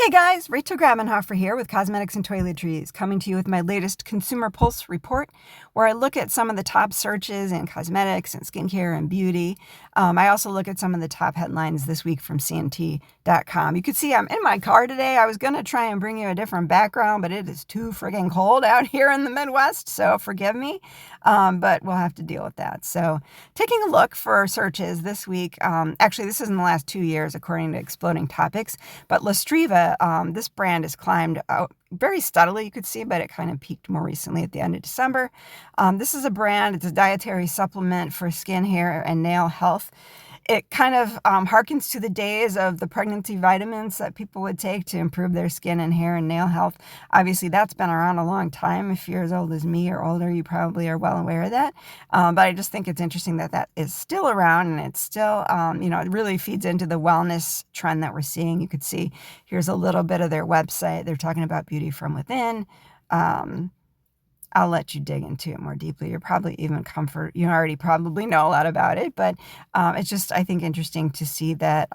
Hey guys, Rachel Grabenhofer here with Cosmetics and Toiletries, coming to you with my latest ConsumerPulse report, where I look at some of the top searches in cosmetics and skincare and beauty. I also look at some of the top headlines this week from C&Tv.com. You can see I'm in my car today. I was going to try and bring you a different background, but it is too friggin' cold out here in the Midwest, so forgive me, but we'll have to deal with that. So taking a look for searches this week, actually this is in the last 2 years according to Exploding Topics, but Lustriva, this brand has climbed out very steadily, you could see, but it kind of peaked more recently at the end of December. This is a brand, it's a dietary supplement for skin, hair, and nail health. It kind of harkens to the days of the pregnancy vitamins that people would take to improve their skin and hair and nail health. Obviously, that's been around a long time. If you're as old as me or older, you probably are well aware of that. But I just think it's interesting that that is still around, and it's still, it really feeds into the wellness trend that we're seeing. You could see here's a little bit of their website. They're talking about beauty from within. I'll let you dig into it more deeply. You're probably even you already probably know a lot about it, but it's just, I think, interesting to see that,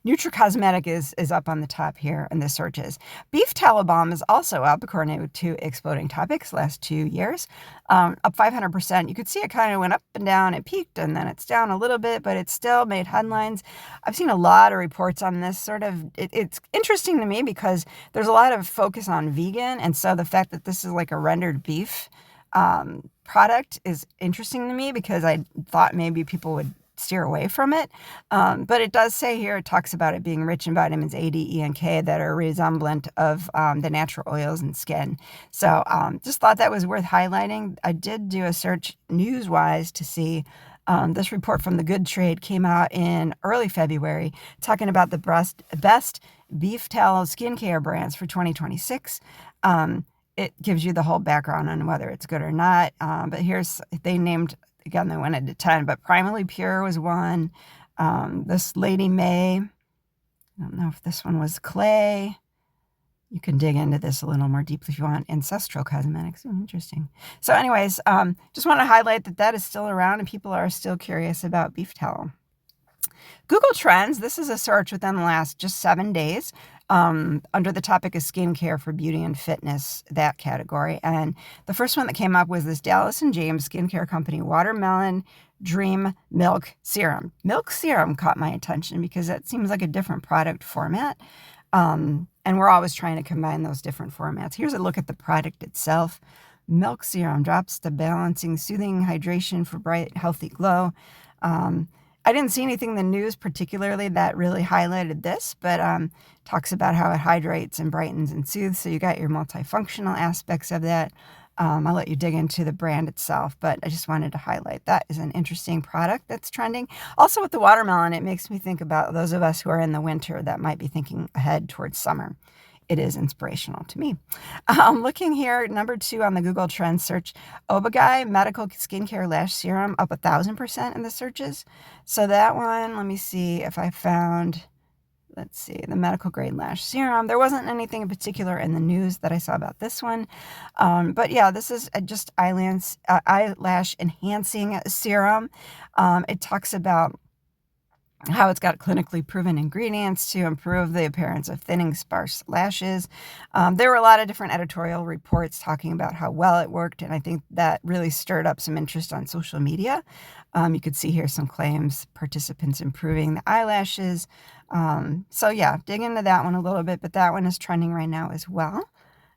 NutriCosmetic is up on the top here in the searches. Beef tallow balm is also up, according to Exploding Topics, last 2 years, up 500%. You could see it kind of went up and down. It peaked, and then it's down a little bit, but it still made headlines. I've seen a lot of reports on this it's interesting to me because there's a lot of focus on vegan, and so the fact that this is like a rendered beef product is interesting to me because I thought maybe people would steer away from it. But it does say here, it talks about it being rich in vitamins A, D, E, and K that are resemblant of the natural oils in skin. So just thought that was worth highlighting. I did do a search news-wise to see this report from The Good Trade came out in early February talking about the best beef tallow skincare brands for 2026. It gives you the whole background on whether it's good or not. But they named, again, they went into 10, but Primally Pure was one. This lady May, I don't know if this one was Clae. You can dig into this a little more deeply if you want. Ancestral Cosmetics, interesting. So anyways, just want to highlight that is still around and people are still curious about beef tallow. Google Trends, this is a search within the last just 7 days. Under the topic of skincare for beauty and fitness, that category. And the first one that came up was this Dallas & James skincare company, Watermelon Dream Milk Serum. Milk Serum caught my attention because that seems like a different product format. And we're always trying to combine those different formats. Here's a look at the product itself. Milk Serum drops the balancing, soothing hydration for bright, healthy glow. I didn't see anything in the news particularly that really highlighted this, but talks about how it hydrates and brightens and soothes. So you got your multifunctional aspects of that. I'll let you dig into the brand itself, but I just wanted to highlight that is an interesting product that's trending. Also with the watermelon, it makes me think about those of us who are in the winter that might be thinking ahead towards summer. It is inspirational to me. Looking here, number 2 on the Google Trends search, Obagi Medical Skincare Lash Serum up 1,000% in the searches. So that one, let me see if I found, the medical grade lash serum. There wasn't anything in particular in the news that I saw about this one. But yeah, this is just eyelash enhancing serum. It talks about how it's got clinically proven ingredients to improve the appearance of thinning, sparse lashes. There were a lot of different editorial reports talking about how well it worked, and I think that really stirred up some interest on social media. You could see here some claims, participants improving the eyelashes. So yeah, dig into that one a little bit, but that one is trending right now as well.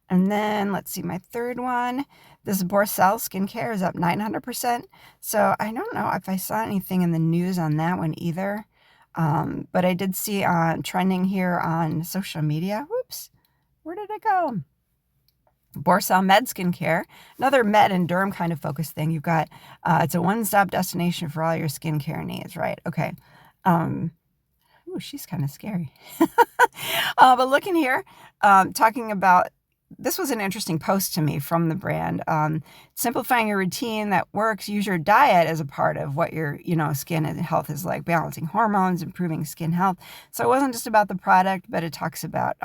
And then let's see, my third one, this Borcelle Skincare is up 900%. So I don't know if I saw anything in the news on that one either. But I did see trending here on social media. Whoops, where did it go? Borcelle Med Skincare, another med and derm kind of focused thing. You've got, it's a one-stop destination for all your skincare needs, right? Okay. Ooh, she's kind of scary. But looking here, talking about, this was an interesting post to me from the brand. Simplifying your routine that works. Use your diet as a part of what your, skin and health is like. Balancing hormones, improving skin health. So it wasn't just about the product, but it talks about,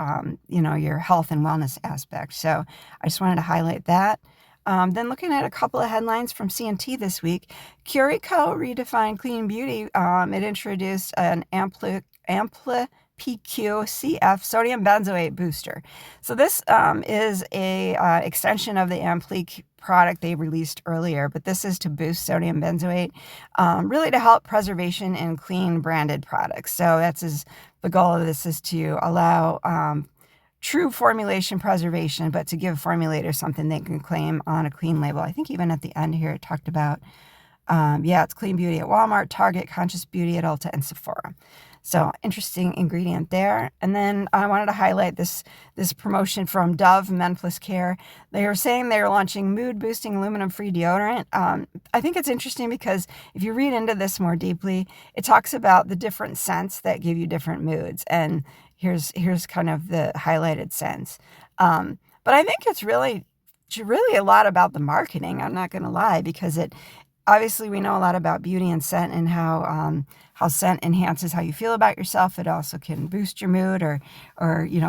your health and wellness aspect. So I just wanted to highlight that. Then looking at a couple of headlines from C&T this week, Curie redefined clean beauty. It introduced an AmpliPQ AmpliPQ-CF Sodium Benzoate Booster. So this is a extension of the Amplique product they released earlier, but this is to boost sodium benzoate, really to help preservation in clean branded products. So the goal of this is to allow true formulation preservation, but to give formulators something they can claim on a clean label. I think even at the end here it talked about, it's clean beauty at Walmart, Target, Conscious Beauty at Ulta, and Sephora. So interesting ingredient there. And then I wanted to highlight this promotion from Dove Men+Care. They were saying they were launching mood-boosting aluminum-free deodorant. I think it's interesting because if you read into this more deeply, it talks about the different scents that give you different moods. And here's kind of the highlighted scents. But I think it's really a lot about the marketing. I'm not going to lie, because obviously we know a lot about beauty and scent and how scent enhances how you feel about yourself. It also can boost your mood or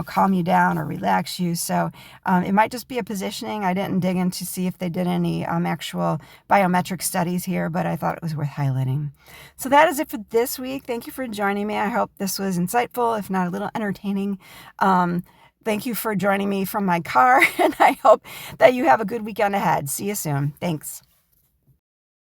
calm you down or relax you. So it might just be a positioning. I didn't dig in to see if they did any actual biometric studies here, but I thought it was worth highlighting. So that is it for this week. Thank you for joining me. I hope this was insightful, if not a little entertaining. Thank you for joining me from my car, and I hope that you have a good weekend ahead. See you soon. Thanks.